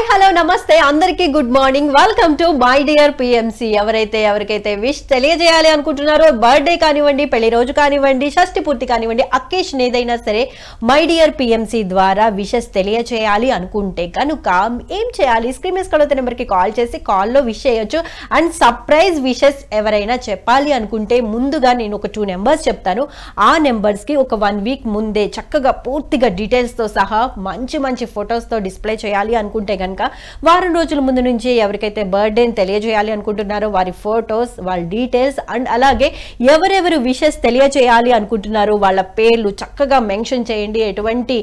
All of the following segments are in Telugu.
హాయ్ హలో నమస్తే అందరికీ good morning welcome to my dear PMC ఎవరికైతే విష్ తెలియజేయాలి అనుకుంటున్నారో బర్త్డే కానివ్వండి పెళ్లి రోజు కానివ్వండి షష్టి పూర్తి కానివ్వండి అకేషన్ ఏదైనా సరే మై డియర్ పిఎంసి ద్వారా విషెస్ తెలియజేయాలి అనుకుంటే కనుక ఏం చేయాలి స్క్రీన్ మీద స్క్రోల్ అవుతున్న నెంబర్కి కాల్ చేసి కాల్లో విష్ చేయొచ్చు అండ్ సర్ప్రైజ్ విషెస్ ఎవరైనా చెప్పాలి అనుకుంటే ముందుగా నేను ఒక 2 నెంబర్స్ చెప్తాను ఆ నెంబర్స్కి ఒక 1 వీక్ ముందే చక్కగా పూర్తిగా డీటెయిల్స్తో సహా మంచి ఫొటోస్తో డిస్ప్లే చేయాలి అనుకుంటే కనుక వారం రోజుల ముందు నుంచి ఎవరికైతే బర్త్డేని తెలియజేయాలి అనుకుంటున్నారో వారి ఫొటోస్ వాళ్ళ డీటెయిల్స్ అండ్ అలాగే ఎవరెవరు విషెస్ తెలియజేయాలి అనుకుంటున్నారో వాళ్ళ పేర్లు చక్కగా మెన్షన్ చేయండి ఎటువంటి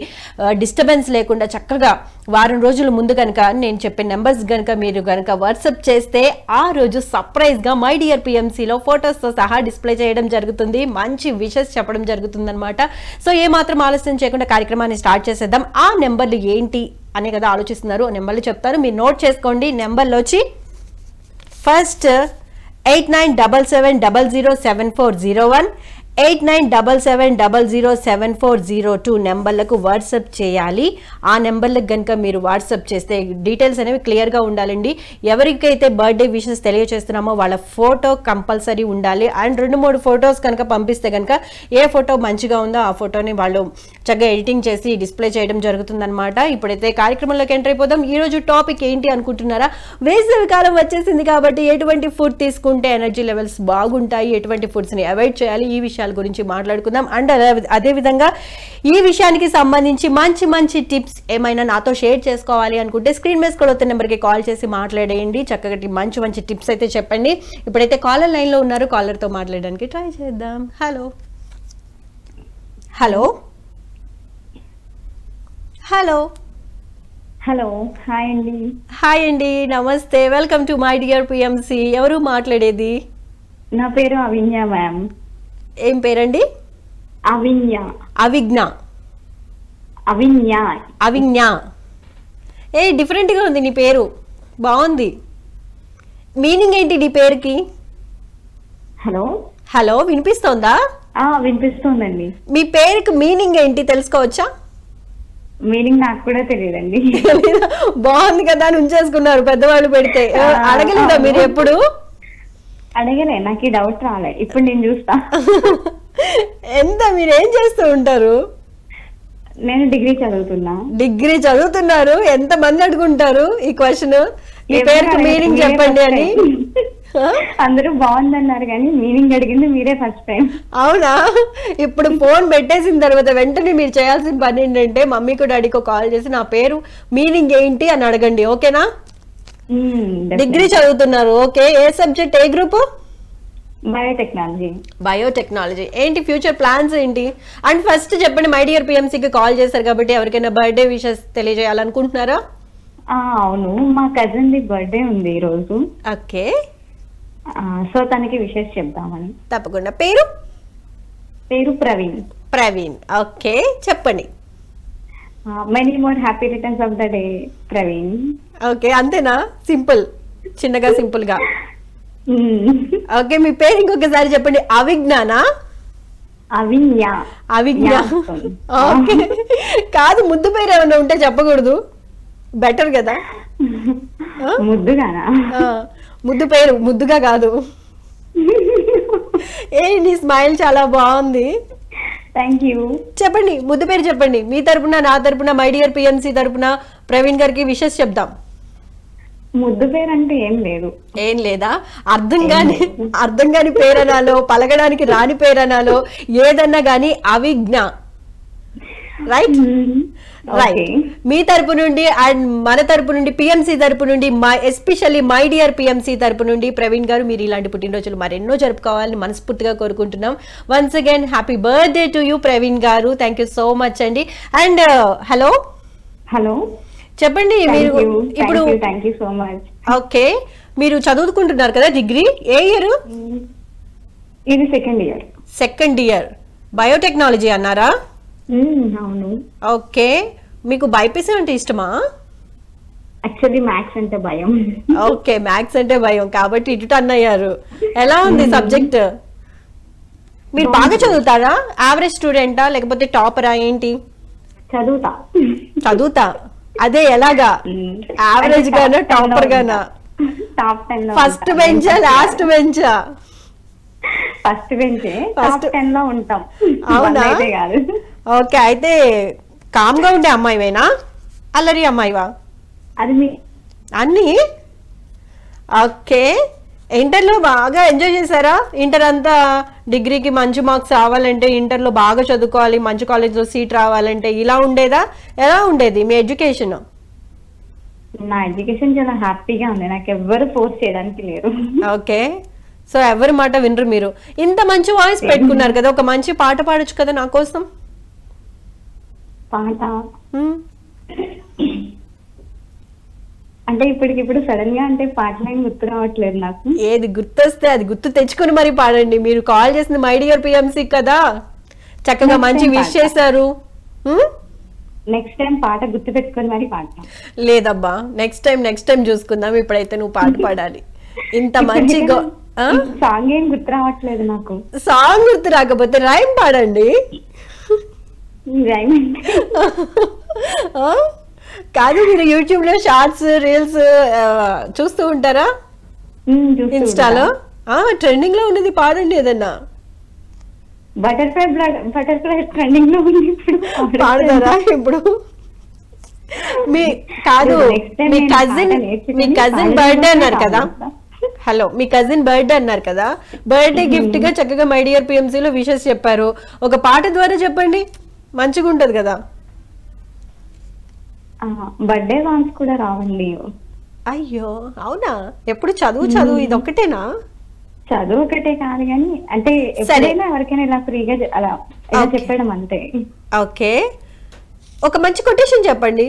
డిస్టర్బెన్స్ లేకుండా చక్కగా వారం రోజుల ముందు కనుక నేను చెప్పే నెంబర్స్ కనుక మీరు కనుక వాట్సాప్ చేస్తే ఆ రోజు సర్ప్రైజ్గా మై డియర్ పిఎంసీలో ఫొటోస్తో సహా డిస్ప్లే చేయడం జరుగుతుంది మంచి విషెస్ చెప్పడం జరుగుతుంది అనమాట సో ఏమాత్రం ఆలస్యం చేయకుండా కార్యక్రమాన్ని స్టార్ట్ చేసేద్దాం ఆ నెంబర్లు ఏంటి అనే కదా ఆలోచిస్తున్నారు నెంబర్లు చెప్తారు మీరు నోట్ చేసుకోండి నెంబర్లు వచ్చి ఫస్ట్ 8977007401 8977007402 నెంబర్లకు వాట్సాప్ చేయాలి ఆ నెంబర్లకు కనుక మీరు వాట్సాప్ చేస్తే డీటెయిల్స్ అనేవి క్లియర్గా ఉండాలండి ఎవరికైతే బర్త్డే విషెస్ తెలియజేస్తున్నామో వాళ్ళ ఫోటో కంపల్సరీ ఉండాలి అండ్ 2-3 ఫొటోస్ కనుక పంపిస్తే కనుక ఏ ఫోటో మంచిగా ఉందో ఆ ఫోటోని వాళ్ళు చక్కగా ఎడిటింగ్ చేసి డిస్ప్లే చేయడం జరుగుతుందన్నమాట ఇప్పుడైతే కార్యక్రమంలోకి ఎంటర్ అయిపోదాం ఈరోజు టాపిక్ ఏంటి అనుకుంటున్నారా వేసవి కాలం వచ్చేసింది కాబట్టి ఎటువంటి ఫుడ్ తీసుకుంటే ఎనర్జీ లెవెల్స్ బాగుంటాయి ఎటువంటి ఫుడ్స్ని అవాయిడ్ చేయాలి ఈ విషయాల గురించి మాట్లాడుకుందాం అండ్ అదే విధంగా ఈ విషయానికి సంబంధించి మంచి టిప్స్ ఏమైనా నాతో షేర్ చేసుకోవాలి అనుకుంటే స్క్రీన్ మీద స్క్రోల్ అవుతున్న నెంబర్కి కాల్ చేసి మాట్లాడేయండి చక్కగా మంచి టిప్స్ అయితే చెప్పండి ఇప్పుడైతే కాలర్ లైన్లో ఉన్నారు కాలర్తో మాట్లాడడానికి ట్రై చేద్దాం hello hello hello hello hi అండి నమస్తే welcome to my dear PMC ఎవరు మాట్లాడేది నా పేరు అవిన్య మ్యామ్ ఏం పేరండి అవిన్య ఏ డిఫరెంట్గా ఉంది నీ పేరు బాగుంది మీనింగ్ ఏంటి నీ పేరుకి హలో హలో వినిపిస్తోందా వినిపిస్తోందండి మీ పేరుకి మీనింగ్ ఏంటి తెలుసుకోవచ్చా మీనింగ్ నాకు కూడా తెలియదండి బాగుంది కదా అని ఉంచేసుకున్నారు పెద్దవాళ్ళు పెడితే అడగలేదా మీరు ఎప్పుడు అడగలే నాకు ఈ డౌట్ రాలే ఇప్పుడు నేను చూస్తా ఎంత మీరు ఏం చేస్తూ ఉంటారు నేను డిగ్రీ చదువుతున్నారు ఎంత మంది అడుగుంటారు ఈ క్వశ్చన్ ఈ పేరుకి మీనింగ్ చెప్పండి అని అందరూ బాగుందన్నారు కానీ మీనింగ్ అడిగింది మీరే ఫస్ట్ టైం అవునా ఇప్పుడు ఫోన్ పెట్టేసిన తర్వాత వెంటనే మీరు చేయాల్సిన పని ఏంటంటే మమ్మీకి డాడీకి కాల్ చేసి నా పేరు మీనింగ్ ఏంటి అని అడగండి ఓకేనా డిగ్రీ చదువుతున్నారు ఓకే ఏ సబ్జెక్ట్ ఏ గ్రూప్ బయోటెక్నాలజీ ఏంటి ఫ్యూచర్ ప్లాన్స్ ఏంటి అండ్ ఫస్ట్ చెప్పండి మై డియర్ పిఎంసీకి కాల్ చేశారు కాబట్టి ఎవరికైనా బర్త్డే విషెస్ తెలియజేయాలనుకుంటున్నారా అవును మా కజిన్ ది బర్త్డే ఉంది ఈ రోజు ఓకే సో తనకి విషెస్ చెప్దామని తప్పకుండా పేరు ప్రవీణ్ ఓకే చెప్పండి many more happy returns of the day Praveen okay అంతేనా సింపుల్ చిన్నగా సింపుల్ గా ఓకే మీ పేరు ఇంకొకసారి చెప్పండి అవిజ్ఞ ఓకే కాదు ముద్దు పేరు ఏమైనా ఉంటే చెప్పకూడదు బెటర్ కదా ముద్దు పేరు ముద్దుగా కాదు నీ స్మైల్ చాలా బాగుంది థ్యాంక్ యూ చెప్పండి ముద్దు పేరు చెప్పండి మీ తరపున నా తరపున మై డియర్ పిఎంసి తరపున ప్రవీణ్ గారికి విషెస్ చెప్దాం ముద్దు పేరు అంటే ఏం లేదా అర్థం కాని పేరనాలో పలకడానికి రాని పేరనాలో ఏదన్నా గానీ అవిజ్ఞ రైట్ మీ తరపు నుండి అండ్ మన తరపు నుండి పిఎంసి తరపు నుండి ఎస్పెషల్లీ మై డియర్ పిఎంసి తరపు నుండి ప్రవీణ్ గారు మీరు ఇలాంటి పుట్టినరోజులు మరెన్నో జరుపుకోవాలని మనస్ఫూర్తిగా కోరుకుంటున్నాం once again happy birthday to you Praveen గారు థ్యాంక్ యూ సో మచ్ అండి అండ్ హలో చెప్పండి మీరు ఇప్పుడు ఓకే మీరు చదువుకుంటున్నారు కదా డిగ్రీ ఏ ఇయర్ ఇది సెకండ్ ఇయర్ బయోటెక్నాలజీ అన్నారా అవును ఓకే మీకు బైపీసీ అంటే ఇష్టమా యాక్చువల్లీ మ్యాథ్స్ అంటే భయం ఓకే మ్యాథ్స్ అంటే భయం కాబట్టి ఇటు టర్న్ అయ్యారు ఎలా ఉంది సబ్జెక్ట్ మీరు బాగా చదువుతారా యావరేజ్ స్టూడెంటా లేకపోతే టాపరా ఏంటి చదువుతా అదే ఎలాగా, యావరేజ్ గానా టాపర్ గానా? టాప్ 10 లో ఫస్ట్ బెంచా లాస్ట్ బెంచా? ఫస్ట్ బెంచే, టాప్ 10 లో ఉంటాం. అవునా? అయితే కాదు. ఓకే, అయితే కామ్ గా ఉండే అమ్మాయివేనా, అల్లరి అమ్మాయివా? అది మీ అన్ని. ఓకే, ఇంటర్లో బాగా ఎంజాయ్ చేశారా? ఇంటర్ అంతా డిగ్రీకి మంచి మార్క్స్ రావాలంటే, ఇంటర్లో బాగా చదువుకోవాలి, మంచి కాలేజ్లో సీట్ రావాలంటే ఇలా ఉండేదా? ఎలా ఉండేది మీ ఎడ్యుకేషన్? నా ఎడ్యుకేషన్ చాలా హ్యాపీగా ఉంది, నాకు ఎవ్వరు ఫోర్స్ చేయడానికి లేరు. ఓకే, సో ఎవరి మాట వినరు మీరు. ఇంత మంచి వాయిస్ పెట్టుకున్నారు కదా, ఒక మంచి పాట పాడొచ్చు కదా నా కోసం. పాట అంటే ఇప్పటికిప్పుడు సడన్ గా అంటే పాటలు ఏం గుర్తు రావట్లేదు నాకు. ఏది గుర్తొస్తే అది గుర్తు తెచ్చుకుని మరి పాడండి. మీరు కాల్ చేసింది మై డియర్ పిఎంసి కదా, చక్కగా మంచి విష్ చేశారు. నెక్స్ట్ టైం పాట గుర్తు పెట్టుకొని మరి పాడతాం. లేదబ్బా, నెక్స్ట్ టైం చూసుకుందాం. ఇప్పుడైతే నువ్వు పాట పాడాలి. ఇంత మంచి సాంగ్ ఏం గుర్తు రావట్లేదు నాకు. సాంగ్ గుర్తు రాకపోతే రైమ్ పాడండి. రైమ్ కాదు, మీరు యూట్యూబ్ లో షార్ట్స్ రీల్స్ చూస్తూ ఉంటారా? ఇన్స్టాలో ట్రెండింగ్ లో ఉన్నది పాడండి ఏదన్నా. బటర్ఫ్లై ట్రెండింగ్ లో ఉంది ఇప్పుడు. పాడతారా ఇప్పుడు? మీ కజిన్ బర్త్డే అన్నారు కదా, హలో, మీ కజిన్ బర్త్డే అన్నారు కదా, బర్త్డే గిఫ్ట్ గా చక్కగా మై డియర్ పిఎంసీ లో విషెస్ చెప్పారు. ఒక పాట ద్వారా చెప్పండి, మంచిగా ఉంటది కదా. బర్త్డే సాంగ్స్ కూడా రావండి. అయ్యో అవునా? ఎప్పుడు చదువు ఇది ఒక్కటేనా? చదువు ఒకటే కాదు కానీ అంటే ఎప్పుడైనా ఎవరికైనా ఇలా ఫ్రీగా అలా చెప్పడం అంతే. ఓకే, ఒక మంచి కొటేషన్ చెప్పండి.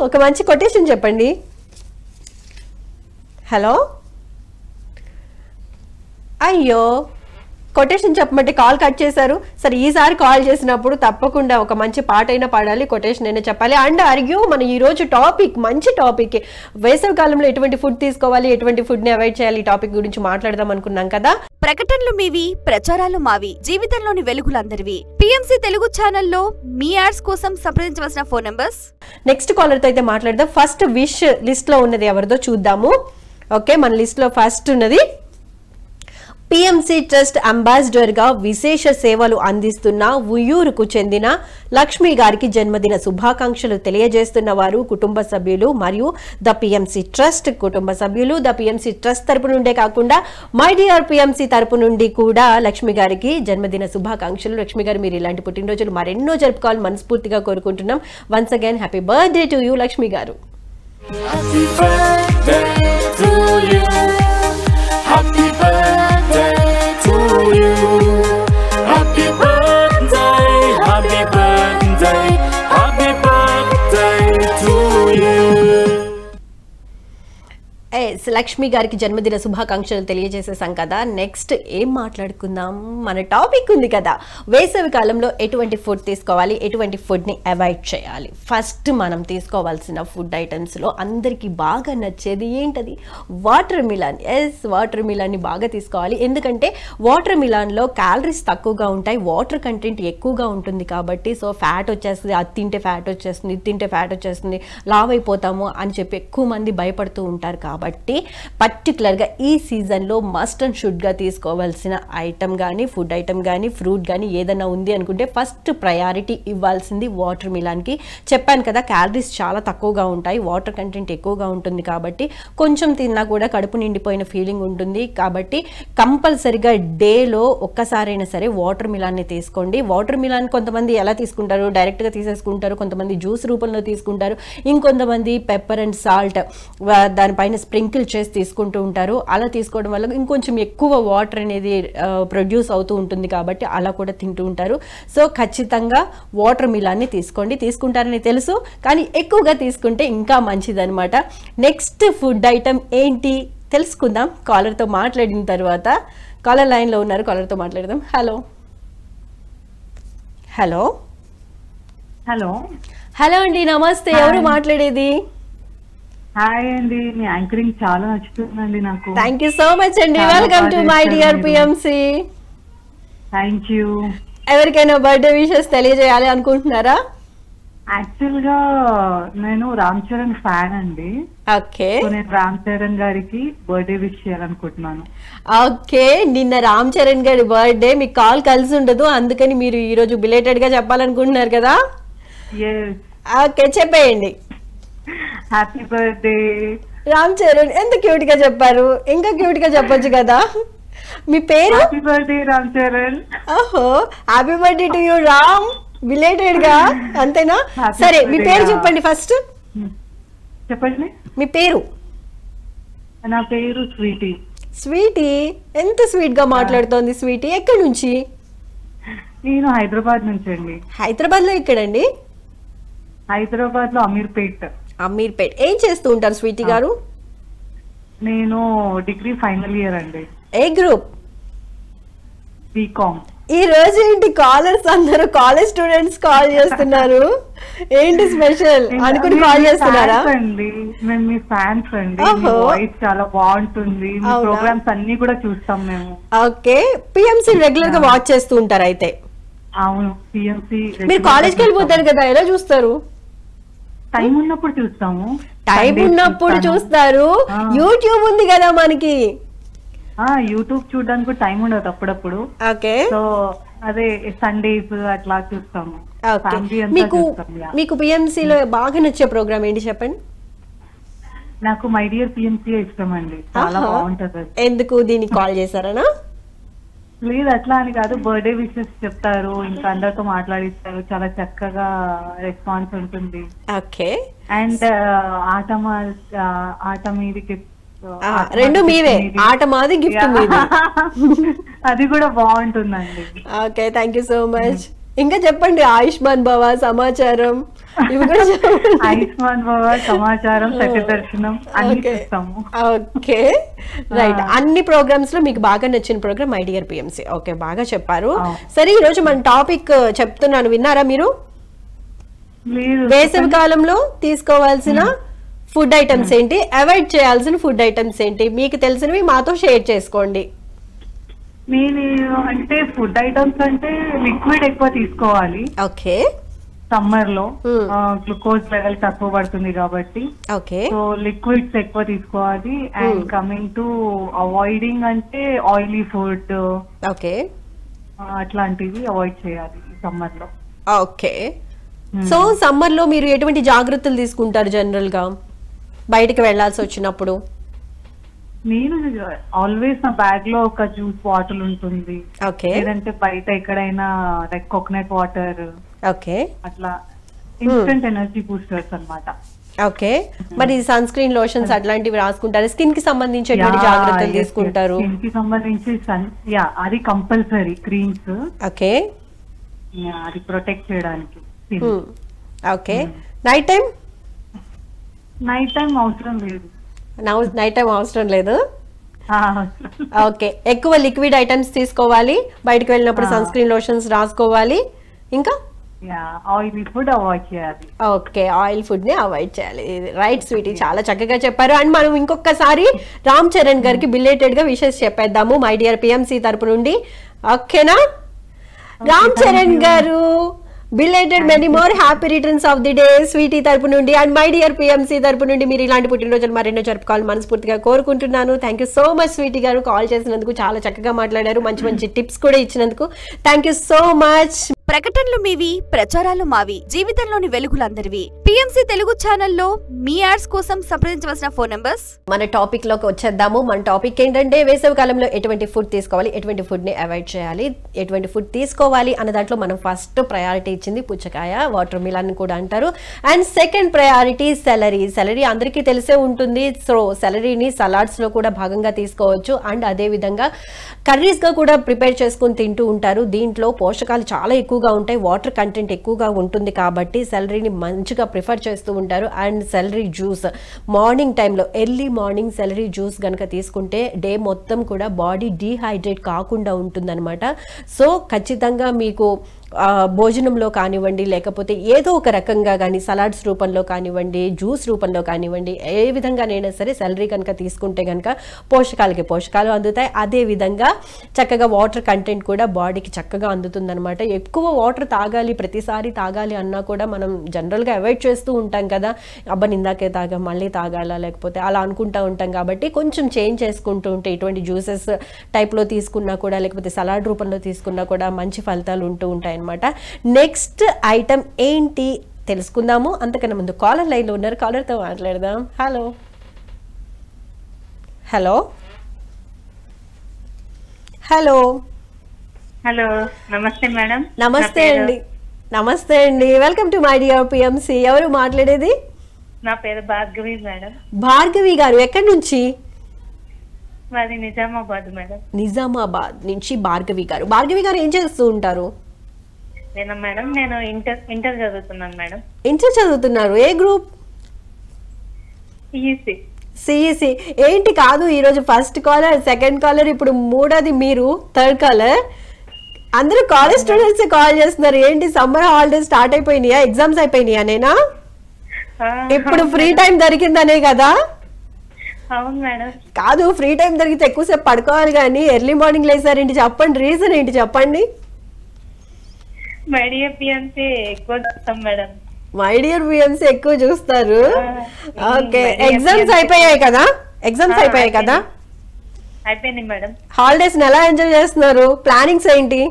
ఒక మంచి కొటేషన్ చెప్పండి. హలో, అయ్యో కొటేషన్ చెప్పమంటే కాల్ కట్ చేశారు. సరే, ఈసారి కాల్ చేసినప్పుడు తప్పకుండా ఒక మంచి పాట అయినా పాడాలి, కొటేషన్ అయినా చెప్పాలి. అండ్ అర్గ్యూ మన ఈ రోజు టాపిక్ మంచి టాపిక్, వేసవి కాలంలో ఎటువంటి ఫుడ్ తీసుకోవాలి, ఎటువంటి ఫుడ్ ని అవాయిడ్ చేయాలి, ఈ టాపిక్ గురించి మాట్లాడదాం అనుకున్నాం కదా. ప్రకటనలు మీవి, ప్రచారాలు మావి, జీవితంలోని వెలుగులందరివి. పిఎంసి తెలుగు ఛానల్లో మీ యాడ్స్ కోసం సంప్రదించవలసిన ఫోన్ నంబర్స్. నెక్స్ట్ కాలర్ తో అయితే మాట్లాడదాం. ఫస్ట్ విష్ లిస్ట్ లో ఉన్నది ఎవరిదో చూద్దాము. ఓకే, మన లిస్ట్ లో ఫస్ట్ ఉన్నది పిఎంసి ట్రస్ట్ అంబాసిడర్ గా విశేష సేవలు అందిస్తున్న ఉయ్యూరుకు చెందిన లక్ష్మి గారికి జన్మదిన శుభాకాంక్షలు తెలియజేస్తున్న వారు కుటుంబ సభ్యులు మరియు ద పిఎంసి ట్రస్ట్ కుటుంబ సభ్యులు. ద పిఎంసి ట్రస్ట్ తరపు నుండే కాకుండా మై డియర్ పిఎంసి తరపు నుండి కూడా లక్ష్మి గారికి జన్మదిన శుభాకాంక్షలు. లక్ష్మి గారు, మీరు ఇలాంటి పుట్టినరోజులు మరెన్నో జరుపుకోవాలని మనస్ఫూర్తిగా కోరుకుంటున్నాం. Once again happy birthday to you Lakshmi గారు. Happy birthday to you. Happy birthday to you. Happy birthday, happy birthday, happy birthday to you. Lakshmi గారికి జన్మదిన శుభాకాంక్షలు తెలియజేసేసాం కదా. నెక్స్ట్ ఏం మాట్లాడుకుందాం? మన టాపిక్ ఉంది కదా, వేసవి కాలంలో ఎటువంటి ఫుడ్ తీసుకోవాలి, ఎటువంటి ఫుడ్ ని అవాయిడ్ చేయాలి. ఫస్ట్ మనం తీసుకోవాల్సిన ఫుడ్ ఐటమ్స్ లో అందరికి బాగా నచ్చేది ఏంటది? Water melon. వాటర్ మిలాన్ ని బాగా తీసుకోవాలి. ఎందుకంటే వాటర్ మిలాన్ లో క్యాలరీస్ తక్కువగా ఉంటాయి, వాటర్ కంటెంట్ ఎక్కువగా ఉంటుంది కాబట్టి. సో ఫ్యాట్ వచ్చేస్తుంది, అది తింటే ఫ్యాట్ వచ్చేస్తుంది, ఇది తింటే ఫ్యాట్ వచ్చేస్తుంది, లావ్ అయిపోతాము అని చెప్పి ఎక్కువ మంది భయపడుతూ ఉంటారు. కాబట్టి పర్టికులర్గా ఈ సీజన్లో మస్ట్ అండ్ షుడ్గా తీసుకోవాల్సిన ఐటమ్ కానీ, ఫుడ్ ఐటమ్ కానీ, ఫ్రూట్ కానీ ఏదైనా ఉంది అనుకుంటే ఫస్ట్ ప్రయారిటీ ఇవ్వాల్సింది వాటర్ మిలాన్కి. చెప్పాను కదా, క్యాలరీస్ చాలా తక్కువగా ఉంటాయి, వాటర్ కంటెంట్ ఎక్కువగా ఉంటుంది కాబట్టి కొంచెం తిన్నా కూడా కడుపు నిండిపోయిన ఫీలింగ్ ఉంటుంది. కాబట్టి కంపల్సరిగా డేలో ఒక్కసారైనా సరే వాటర్ మిలాన్ని తీసుకోండి. వాటర్ మిలాన్ కొంతమంది ఎలా తీసుకుంటారు, డైరెక్ట్గా తీసేసుకుంటారు, కొంతమంది జ్యూస్ రూపంలో తీసుకుంటారు, ఇంకొంతమంది పెప్పర్ అండ్ సాల్ట్ దానిపైన స్ప్రింకిల్ చేసి తీసుకుంటూ ఉంటారు. అలా తీసుకోవడం వల్ల ఇంకొంచెం ఎక్కువ వాటర్ అనేది ప్రొడ్యూస్ అవుతూ ఉంటుంది కాబట్టి అలా కూడా తింటూ ఉంటారు. సో ఖచ్చితంగా వాటర్ మిలాన్ని తీసుకోండి. తీసుకుంటారని తెలుసు, కానీ ఎక్కువగా తీసుకుంటే ఇంకా మంచిదన్నమాట. నెక్స్ట్ ఫుడ్ ఐటమ్ ఏంటి తెలుసుకుందాం కాలర్తో మాట్లాడిన తర్వాత. కాలర్ లైన్లో ఉన్నారు, కాలర్తో మాట్లాడదాం. హలో హలో హలో హలో అండి, నమస్తే. ఎవరు మాట్లాడేది? హాయ్ అండి, మీ యాంకరింగ్ చాలా నచ్చుతుందండి నాకు. థ్యాంక్ యూ సో మచ్ అండి. Welcome to my dear PMC. Thank you. ఎవరికైనా బర్త్డే విషెస్ తెలియజేయాలి అనుకుంటున్నారా? యాక్చువల్ గా నేను రామ్ చరణ్ ఫ్యాన్ అండి. ఓకే సో నేను రామ్ చరణ్ గారికి బర్త్డే విష్ చేయాలనుకుంటున్నాను. ఓకే, నిన్న రామ్ చరణ్ గారి బర్త్డే, మీకు కాల్ కలిసి ఉండదు, అందుకని మీరు ఈ రోజు బిలేటెడ్ గా చెప్పాలనుకుంటున్నారు కదా? ఎస్. ఓకే, చెప్పేయండి. Happy birthday Ram Charan. ఎంత క్యూట్ గా చెప్పారు, ఇంకా క్యూట్ గా చెప్పొచ్చు కదా. మీ పేరు? Happy birthday Ram Charan. ఓహో, happy birthday to you Ram, belated గా, అంతేనా? సరే, మీ పేరు చెప్పండి ఫస్ట్. చెప్పండి. మీ పేరు? నా పేరు స్వీటీ. స్వీటీ, ఎంత స్వీట్ గా మాట్లాడుతోంది స్వీటీ. ఎక్కడి నుంచి? నేను హైదరాబాద్ నుంచి అండి. హైదరాబాద్ లో ఎక్కడండి? హైదరాబాద్ లో అమీర్పేట్. అమీర్పేట్. ఏం చేస్తూ ఉంటారు స్వీటీ గారు? నేను డిగ్రీ ఫైనల్ ఇయర్ అండి. ఏ గ్రూప్? బీకామ్. ఈ రోజు ఏంటి కాలర్స్ అందరూ కాలేజ్ స్టూడెంట్స్ కాల్ చేస్తున్నారు? ఏంటి స్పెషల్ అనుకుని కాల్ చేస్తున్నారా? అండి మేము మీ ఫ్యాన్స్ అండి. ఓహో. వాయిస్ చాలా బాగుంటుంది. మీ అవునా? ప్రోగ్రామ్స్ అన్ని కూడా చూస్తాం మేము. ఓకే, పిఎంసి రెగ్యులర్ గా వాచ్ చేస్తూ ఉంటారు అయితే? అవును, పిఎంసి. మీరు కాలేజ్కి వెళ్ళిపోతారు కదా, ఎలా చూస్తారు? టైం ఉన్నప్పుడు చూస్తాము. టైం ఉన్నప్పుడు చూస్తారు. యూట్యూబ్ ఉంది కదా మనకి. యూట్యూబ్ చూడడానికి టైం ఉండదు అప్పుడప్పుడు. ఓకే, సో అదే సండేస్ అట్లా చూస్తాము. ఓకే. ఫ్యామిలీ అంతా మీకు చూస్తాం. Yeah. మీకు పిఎంసి లో బాగా నచ్చే ప్రోగ్రామ్ ఏంటి చెప్పండి? నాకు మై డియర్ పిఎంసి ఇష్టం అండి. చాలా ఆహా. బాగుంటది అది. ఎందుకు దీనికి కాల్ చేశారనా? లేదు అట్లా అని కాదు, బర్త్డే విషెస్ చెప్తారు, ఇంకా అందరితో మాట్లాడిస్తారు, చాలా చక్కగా రెస్పాన్స్ ఉంటుంది. ఓకే, అండ్ ఆట మీది రెండు మీవే, ఆట మాది గిఫ్ట్ మీది. అది కూడా బాగుంటుందండి. Okay, thank you so much. ఇంకా చెప్పండి, ఆయుష్మాన్ భవ, సమాచారం, ఇవి కూడా చెప్పండి. ఆయుష్మాన్ భవ, సమాచారం, సత్యదర్శనం అన్ని చూస్తాము. Okay, right. అన్ని ప్రోగ్రామ్స్ లో మీకు బాగా నచ్చిన program my dear PMC. Okay, బాగా చెప్పారు. సరే, ఈ రోజు మన టాపిక్ చెప్తున్నాను, విన్నారా మీరు? లేదు. వేసవి కాలంలో తీసుకోవాల్సిన ఫుడ్ ఐటమ్స్ ఏంటి, అవాయిడ్ చేయాల్సిన ఫుడ్ ఐటమ్స్ ఏంటి, మీకు తెలిసినవి మాతో షేర్ చేసుకోండి. నేను అంటే ఫుడ్ ఐటమ్స్ అంటే లిక్విడ్ ఎక్కువ తీసుకోవాలి ఓకే, సమ్మర్ లో. గ్లూకోజ్ లెవెల్ తక్కువ పడుతుంది కాబట్టి. ఓకే, సో లిక్విడ్స్ ఎక్కువ తీసుకోవాలి. అండ్ కమింగ్ టు అవాయిడింగ్ అంటే ఆయిలీ ఫుడ్, ఓకే, అట్లాంటివి అవాయిడ్ చేయాలి ఈ సమ్మర్ లో. ఓకే. సో సమ్మర్ లో మీరు ఎటువంటి జాగ్రత్తలు తీసుకుంటారు జనరల్ గా బయటికి వెళ్లాల్సి వచ్చినప్పుడు? నేను ఆల్వేస్ నా బ్యాగ్ లో ఒక జ్యూస్ బాటిల్ ఉంటుంది. ఓకే, లేదంటే బయట ఎక్కడైనా లైక్ కోకోనట్ వాటర్, ఓకే, అట్లా ఇన్స్టెంట్ ఎనర్జీ బూస్టర్స్ అన్నమాట. ఓకే. మరి సన్ స్క్రీన్ లోషన్స్ అట్లాంటివి రాసుకుంటారు? స్కిన్ కి సంబంధించి ఎటువంటి జాగ్రత్తలు తీసుకుంటారు? స్కిన్ కి సంబంధించి అది కంపల్సరీ. క్రీమ్స్, ఓకే, అది ప్రొటెక్ట్ చేయడానికి. Okay. Night time? Night time అవసరం లేదు. నైట్ టైం అవసరం లేదు. ఓకే, ఎక్కువ లిక్విడ్ ఐటమ్స్ తీసుకోవాలి, బయటకు వెళ్ళినప్పుడు సన్ స్క్రీన్ లోషన్స్ రాసుకోవాలి. ఇంకా ఆయిలీ ఫుడ్ అవాయిడ్ చేయాలి. ఓకే, ఆయిల్ ఫుడ్ ని అవాయిడ్ చేయాలి. రైట్ స్వీటీ, చాలా చక్కగా చెప్పారు. అండ్ మనం ఇంకొకసారి రామ్ చరణ్ గారికి బిలేటెడ్ గా విషెస్ చెప్పేద్దాము మై డియర్ పిఎంసి తరపు నుండి. ఓకేనా? రామ్ చరణ్ గారు, belated many more happy returns of the day Sweety తరపు నుండి అండ్ మై డియర్ పిఎంసి తరపు నుండి. మీరు ఇలాంటి పుట్టినరోజులు మరెన్నో జరుపుకోవాలని మనస్ఫూర్తిగా కోరుకుంటున్నాను. Thank you so much Sweety గారు, కాల్ చేసినందుకు, చాలా చక్కగా మాట్లాడారు, మంచి మంచి టిప్స్ కూడా ఇచ్చినందుకు థ్యాంక్ యూ సో మచ్. ప్రకటనలు మీవి, ప్రచారాలు మావి, జీవితంలోని వెలుగులందరివి. పిఎంసి తెలుగు ఛానల్లో మీ యాడ్స్ కోసం సంప్రదించవలసిన ఫోన్ నంబర్స్. మన టాపిక్ లోకి వచ్చేద్దాము. మన టాపిక్ ఏంటంటే వేసవి కాలంలో ఎటువంటి ఫుడ్ తీసుకోవాలి, ఎటువంటి ఫుడ్ ని అవాయిడ్ చేయాలి, ఎటువంటి ఫుడ్ తీసుకోవాలి అన్న దాంట్లో మనం ఫస్ట్ ప్రయారిటీ ఇచ్చింది పుచ్చకాయ, వాటర్ మిలన్ కూడా అంటారు. And second priority salary. Salary అందరికీ తెలిసే ఉంటుంది. సో సెలరీని సలాడ్స్ లో కూడా భాగంగా తీసుకోవచ్చు. అండ్ అదే విధంగా కర్రీస్ గా కూడా ప్రిపేర్ చేసుకుని తింటూ ఉంటారు. దీంట్లో పోషకాలు చాలా ఎక్కువగా ఉంటాయి, వాటర్ కంటెంట్ ఎక్కువగా ఉంటుంది కాబట్టి సెలరీని మంచిగా ప్రిఫర్ చేస్తూ ఉంటారు. అండ్ సెలరీ జ్యూస్ మార్నింగ్ టైంలో, ఎర్లీ మార్నింగ్ సెలరీ జ్యూస్ కనుక తీసుకుంటే డే మొత్తం కూడా బాడీ డీహైడ్రేట్ కాకుండా ఉంటుందన్నమాట. సో ఖచ్చితంగా మీకు భోజనంలో కానివ్వండి, లేకపోతే ఏదో ఒక రకంగా కానీ సలాడ్స్ రూపంలో కానివ్వండి, జ్యూస్ రూపంలో కానివ్వండి, ఏ విధంగానైనా సరే సెలరీ కనుక తీసుకుంటే కనుక పోషకాలు అందుతాయి. అదే విధంగా చక్కగా వాటర్ కంటెంట్ కూడా బాడీకి చక్కగా అందుతుందన్నమాట. ఎక్కువ వాటర్ తాగాలి, ప్రతిసారి తాగాలి అన్నా కూడా మనం జనరల్గా అవాయిడ్ చేస్తూ ఉంటాం కదా, అబ్బా ఇందాకే తాగా మళ్ళీ తాగాల, లేకపోతే అలా అనుకుంటూ ఉంటాం. కాబట్టి కొంచెం చేంజ్ చేసుకుంటూ ఉంటే ఇటువంటి జ్యూసెస్ టైప్లో తీసుకున్నా కూడా, లేకపోతే సలాడ్ రూపంలో తీసుకున్నా కూడా మంచి ఫలితాలు ఉంటూ ఉంటాయి అన్నమాట. నెక్స్ట్ ఐటమ్ ఏంటి తెలుసుకుందాము. అంతకన్నా ముందు కాలర్ లైన్లో ఉన్నారు, కాలర్తో మాట్లాడదాం. హలో హలో హలో హలో, నమస్తే మేడం. నమస్తే అండి. నమస్తే అండి, welcome to my dear PMC. ఎవరు మాట్లాడేది? నా పేరు భార్గవి మేడం. భార్గవి గారు ఎక్కడి నుంచి? మాది నిజామాబాద్ మేడం. నిజామాబాద్ నుంచి భార్గవి గారు. భార్గవి గారు ఏం చేస్తూ ఉంటారు? నేను ఇంటర్ చదువుతున్నాను మేడం. ఇంటర్ చదువుతున్నారు. ఏ గ్రూప్? ఈసీ. సిఈసి. ఏంటి కాదు, ఈరోజు ఫస్ట్ కాలర్, సెకండ్ కాలర్, ఇప్పుడు మూడోది మీరు, థర్డ్ కాలర్. అందరూ కాలేజ్ స్టూడెంట్స్ కాల్ చేస్తున్నారు. ఏంటి సమ్మర్ హాలిడేస్ స్టార్ట్ అయిపోయినాయా? ఎగ్జామ్స్ అయిపోయినాయా? నేనా ఇప్పుడు ఫ్రీ టైం దొరికిందనే కదా? అవును మేడం. కాదు, ఫ్రీ టైం దొరికితే ఎక్కువసేపు పడుకోవాలి కానీ ఎర్లీ మార్నింగ్ లేసారేంటి? చెప్పండి, రీజన్ ఏంటి చెప్పండి. మై డియర్ పిఎంసీ ఎక్కువ చూస్తాం మేడం. మై డియర్ పిఎంసీ ఎక్కువ చూస్తారు. ఓకే, ఎగ్జామ్స్ అయిపోయాయి కదా? అయిపోయింది మేడం. హాలిడేస్ ఎలా ఎంజాయ్ చేస్తున్నారు? ప్లానింగ్స్ ఏంటి?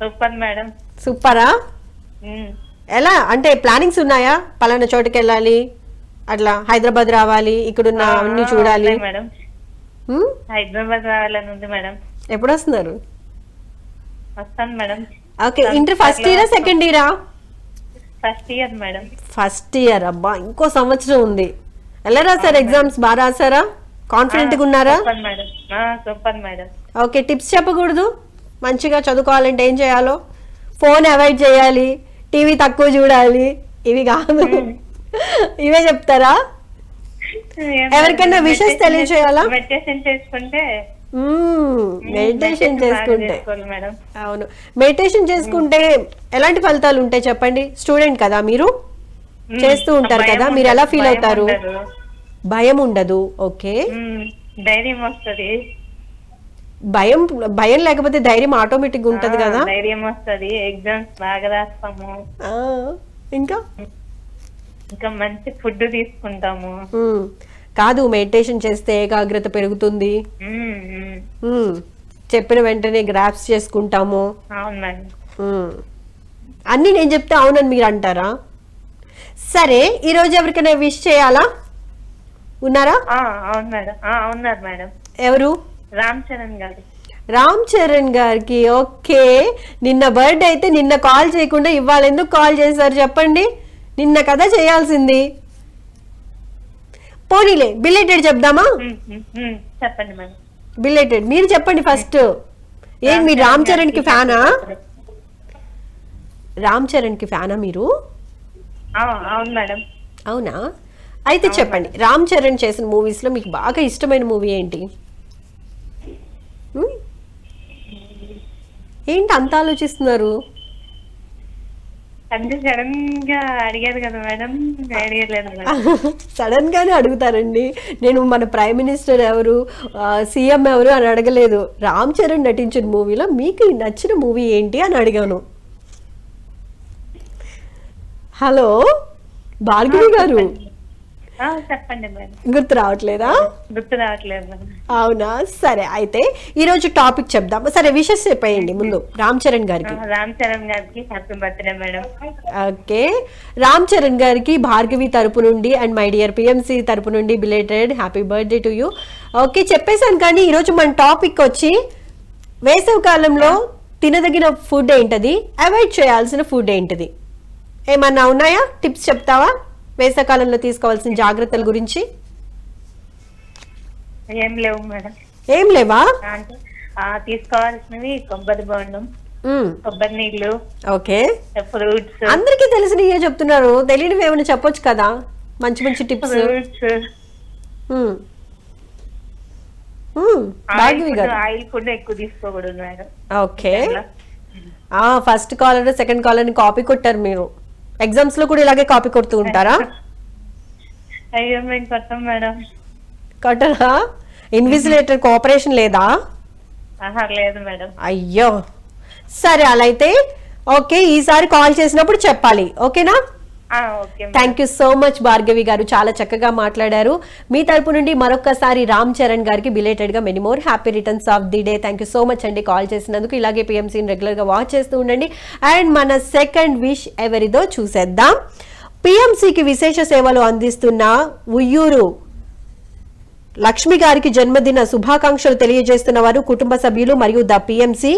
Super madam. సూపరా? ఎలా అంటే ప్లానింగ్స్ ఉన్నాయా? పలానా చోటుకి వెళ్ళాలి, అట్లా హైదరాబాద్ రావాలి, ఇక్కడున్న అన్ని చూడాలి మేడం. హైదరాబాద్ రావాలని ఉంది మేడం. ఎప్పుడు వస్తున్నారు? వస్తాను మేడం. ఓకే, ఇంటర్ ఫస్ట్ ఇయరా సెకండ్ ఇయరా? First year madam. First year. అబ్బా, ఇంకో సంవత్సరం ఉంది. ఎలా రాసారు ఎగ్జామ్స్? బాగా రాసారా? కాన్ఫిడెంట్ గా ఉన్నారా? Madam. Super madam. Okay, tips చెప్పకూడదు? మంచిగా చదువుకోవాలంటే ఏం చేయాలో? ఫోన్ అవాయిడ్ చేయాలి, టీవీ తక్కువ చూడాలి, ఇవి కాదు, ఇవే చెప్తారా? ఎవరికైనా విషెస్ తెలియచేయాలా? మెడిటేషన్ చేసుకుంటే మేడం. అవును, మెడిటేషన్ చేసుకుంటే ఎలాంటి ఫలితాలు ఉంటాయి చెప్పండి? స్టూడెంట్ కదా మీరు, చేస్తూ ఉంటారు కదా, మీరు ఎలా ఫీల్ అవుతారు? భయం ఉండదు. ఓకే, ధైర్యం వస్తుంది. భయం లేకపోతే ధైర్యం ఆటోమేటిక్ ఉంటది కదా? ధైర్యం వస్తుంది. ఎగ్జామ్స్ బాగా రాస్తాము. ఇంకా మంచి ఫుడ్ తీసుకుంటాము. కాదు, మెడిటేషన్ చేస్తే ఏకాగ్రత పెరుగుతుంది. చెప్పిన వెంటనే గ్రాప్స్ చేసుకుంటాము. అన్ని నేను చెప్తే అవునని మీరు అంటారా? సరే, ఈ రోజు ఎవరికైనా విష్ చేయాలా? ఉన్నారా? ఉన్నారు మేడం. ఎవరు? రామ్ చరణ్ గారు. రామ్ చరణ్ గారికి. ఓకే, నిన్న బర్త్డే అయితే నిన్న కాల్ చేయకుండా ఇవాళ ఎందుకు కాల్ చేశారు చెప్పండి? నిన్న కదా చేయాల్సింది. పోనీలే, బిలేటెడ్ చెప్దామా? చెప్పండి మేడం. బిలేటెడ్ మీరు చెప్పండి ఫస్ట్. ఏం మీరు రామ్ చరణ్ కి ఫ్యానా? రామ్ చరణ్ కి ఫ్యానా మీరు? అవును మేడం. అవునా? అయితే చెప్పండి, రామ్ చరణ్ చేసిన మూవీస్ లో మీకు బాగా ఇష్టమైన మూవీ ఏంటి? ఏంటి అంత ఆలోచిస్తున్నారు? అంటే సడన్ గా అడిగారు కదా మేడం, సడన్ గానే అడుగుతారండి. నేను మన ప్రైమ్ మినిస్టర్ ఎవరు, సీఎం ఎవరు అని అడగలేదు. రామ్ చరణ్ నటించిన మూవీలో మీకు నచ్చిన మూవీ ఏంటి అని అడిగాను. హలో భార్గవి గారు, చెప్పండి మేడం. గుర్తు రావట్లేదా? గుర్తు రావట్లేదు మేడం. అవునా? సరే, అయితే ఈ రోజు టాపిక్ చెప్దాం. సరే, విషెస్ చెప్పేయండి ముందు రామ్ చరణ్ గారికి. రామ్ చరణ్ గారికి happy birthday madam. Okay, Ram Charan గారికి భార్గవి తరపు నుండి అండ్ మై డియర్ పిఎంసి తరపు నుండి belated happy birthday to you. Okay, చెప్పేశాను. కానీ ఈరోజు మన టాపిక్ వచ్చి వేసవి కాలంలో తినదగిన ఫుడ్ ఏంటది, అవాయిడ్ చేయాల్సిన ఫుడ్ ఏంటిది? ఏమన్నా ఉన్నాయా? టిప్స్ చెప్తావా వేసవికాలంలో తీసుకోవాల్సిన జాగ్రత్తల గురించి? ఏం లేవు మేడం. ఏం లేవా? అంటే తీసుకోవాల్సినవి కొబ్బరి బోండం, కొబ్బరి నీళ్లు, ఓకే, ఫ్రూట్స్. అందరికీ తెలిసినవే చెప్తున్నారు, తెలియనివి ఏమైనా చెప్పొచ్చు కదా, మంచి మంచి టిప్స్. ఆయిల్ ఫుడ్ ఎక్కువ తీసుకోకూడదు madam. Okay, first caller second caller ని కాపీ కొట్టారు మీరు. ఎగ్జామ్స్ లో కూడా ఇలాగే కాపీ కొడుతూ ఉంటారా? అయ్యో మేము కొట్టాం మేడం. కొట్టరా? ఇన్విజిలేటర్ కోఆపరేషన్ లేదా? లేదు మేడం. అయ్యో సరే, అలా అయితే ఓకే, ఈసారి కాల్ చేసినప్పుడు చెప్పాలి. ఓకేనా? Okay. Thank you so much Bhargavi గారు, చాలా చక్కగా మాట్లాడారు. మీ తరపు నుండి మరొకసారి రామ్ చరణ్ గారికి బిలేటెడ్ గా many more happy returns of the day. Thank you so much అండి కాల్ చేసినందుకు. ఇలాగే పిఎంసీని రెగ్యులర్ గా వాచ్ చేస్తూ ఉండండి. అండ్ మన సెకండ్ విష్ ఎవరిదో చూసేద్దాం. పిఎంసీకి విశేష సేవలు అందిస్తున్న ఉయ్యూరు లక్ష్మి గారికి జన్మదిన శుభాకాంక్షలు తెలియజేస్తున్న వారు కుటుంబ సభ్యులు మరియు the PMC.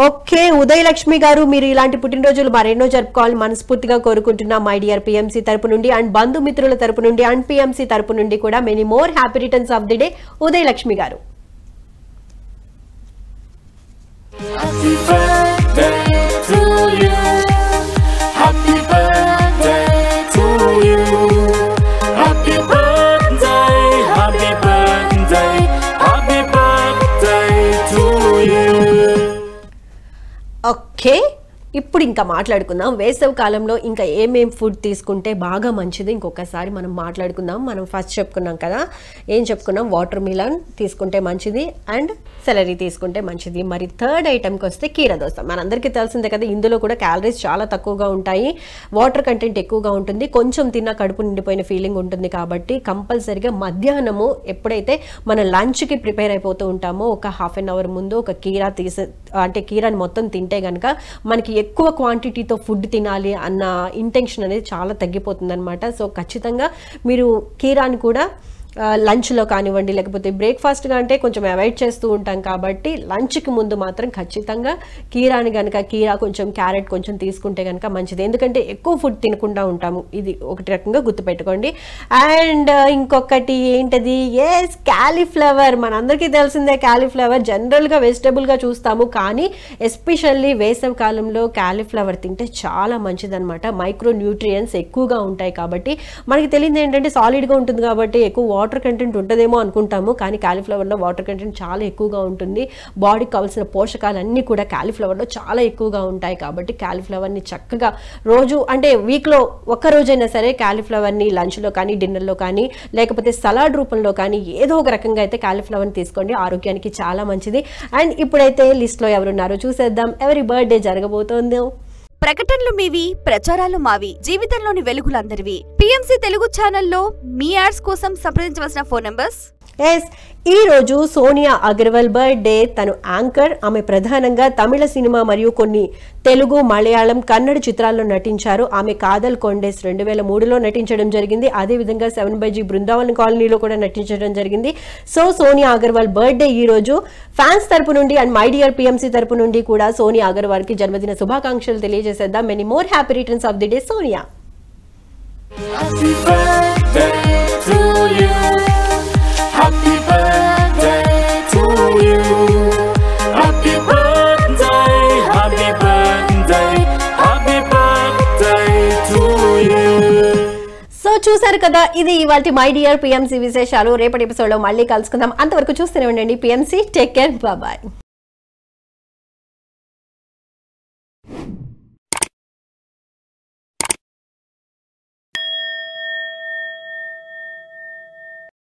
Okay, Uday Lakshmi గారు, మీరు ఇలాంటి పుట్టినరోజులు మరెన్నో జరుపుకోవాలని మనస్ఫూర్తిగా కోరుకుంటున్నా మై డియర్ పిఎంసీ తరపు నుండి అండ్ బంధుమిత్రుల తరపు నుండి అండ్ పిఎంసీ తరపు నుండి కూడా many more happy returns of the day Uday Lakshmi గారు. Happy birthday to you. Happy birthday to you. Happy birthday, happy birthday, happy birthday to you. Okay, ఇప్పుడు ఇంకా మాట్లాడుకుందాం వేసవి కాలంలో ఇంకా ఏమేం ఫుడ్ తీసుకుంటే బాగా మంచిది. ఇంకొకసారి మనం మాట్లాడుకుందాం. మనం ఫస్ట్ చెప్పుకున్నాం కదా, ఏం చెప్పుకున్నాం? వాటర్ మిలన్ తీసుకుంటే మంచిది అండ్ సెలరీ తీసుకుంటే మంచిది. మరి థర్డ్ ఐటమ్కి వస్తే కీర దోస. మనందరికీ తెలిసిందే కదా, ఇందులో కూడా క్యాలరీస్ చాలా తక్కువగా ఉంటాయి, వాటర్ కంటెంట్ ఎక్కువగా ఉంటుంది, కొంచెం తిన్నా కడుపు నిండిపోయిన ఫీలింగ్ ఉంటుంది. కాబట్టి కంపల్సరీగా మధ్యాహ్నము ఎప్పుడైతే మనం లంచ్కి ప్రిపేర్ అయిపోతూ ఉంటామో ఒక హాఫ్ అన్ అవర్ ముందు ఒక కీరా అంటే కీరాని మొత్తం తింటే కనుక మనకి ఎక్కువ క్వాంటిటీతో ఫుడ్ తినాలి అన్న ఇంటెన్షన్ అనేది చాలా తగ్గిపోతుంది అనమాట. సో ఖచ్చితంగా మీరు కీరాని కూడా లంచ్లో కానివ్వండి, లేకపోతే బ్రేక్ఫాస్ట్గా అంటే కొంచెం అవాయిడ్ చేస్తూ ఉంటాం కాబట్టి లంచ్కి ముందు మాత్రం ఖచ్చితంగా కీరాని కనుక కీరా కొంచెం క్యారెట్ కొంచెం తీసుకుంటే కనుక మంచిది. ఎందుకంటే ఎక్కువ ఫుడ్ తినకుండా ఉంటాము, ఇది ఒకటి రకంగా గుర్తుపెట్టుకోండి. అండ్ ఇంకొకటి ఏంటది? Yes, cauliflower. మనందరికీ తెలిసిందే క్యాలీఫ్లవర్ జనరల్గా వెజిటబుల్గా చూస్తాము, కానీ ఎస్పెషల్లీ వేసవి కాలంలో క్యాలీఫ్లవర్ తింటే చాలా మంచిదన్నమాట. మైక్రో న్యూట్రియన్స్ ఎక్కువగా ఉంటాయి కాబట్టి మనకి తెలియదు ఏంటంటే సాలిడ్గా ఉంటుంది కాబట్టి ఎక్కువ వాటర్ కంటెంట్ ఉంటుందేమో అనుకుంటాము, కానీ కాలీఫ్లవర్లో వాటర్ కంటెంట్ చాలా ఎక్కువగా ఉంటుంది. బాడీకి కావాల్సిన పోషకాలన్నీ కూడా కాలీఫ్లవర్లో చాలా ఎక్కువగా ఉంటాయి. కాబట్టి కాలీఫ్లవర్ని చక్కగా రోజు అంటే వీక్లో ఒక్క రోజైనా సరే కాలీఫ్లవర్ని లంచ్లో కానీ డిన్నర్లో కానీ లేకపోతే సలాడ్ రూపంలో కానీ ఏదో ఒక రకంగా అయితే కాలీఫ్లవర్ని తీసుకోండి, ఆరోగ్యానికి చాలా మంచిది. అండ్ ఇప్పుడైతే లిస్ట్లో ఎవరున్నారో చూసేద్దాం. ఎవరి బర్త్డే జరగబోతోందో. ప్రకటనలు మీవి, ప్రచారాలు మావి, జీవితంలోని వెలుగులందరివి. పిఎంసీ తెలుగు ఛానల్లో మీ యాడ్స్ కోసం సంప్రదించవలసిన ఫోన్ నంబర్స్. ఎస్, ఈ రోజు సోనియా అగర్వాల్ బర్త్డే. తను యాంకర్. ఆమె ప్రధానంగా తమిళ సినిమా మరియు కొన్ని తెలుగు, మలయాళం, కన్నడ చిత్రాల్లో నటించారు. ఆమె కాదల్ కొండేస్ 2003లో నటించడం జరిగింది. అదేవిధంగా 7/G బృందావన్ కాలనీలో కూడా నటించడం జరిగింది. సో సోనియా అగర్వాల్ బర్త్డే ఈ రోజు. ఫ్యాన్స్ తరపు నుండి అండ్ మై డియర్ పిఎంసీ తరపు నుండి కూడా సోనియా అగర్వాల్ కి జన్మదిన శుభాకాంక్షలు తెలియజేసేద్దాం. Many more happy returns of the day Sonia. Happy birthday to you. Happy birthday to you. Happy birthday, happy birthday, happy birthday to you. So చూసారు కదా, ఇది ఇవాల్టి మై డియర్ పిఎంసీ విశేషాలు. రేపటి ఎపిసోడ్ లో మళ్ళీ కలుసుకుందాం. అంతవరకు చూస్తూనే ఉండండి పిఎంసీ. Take care, bye.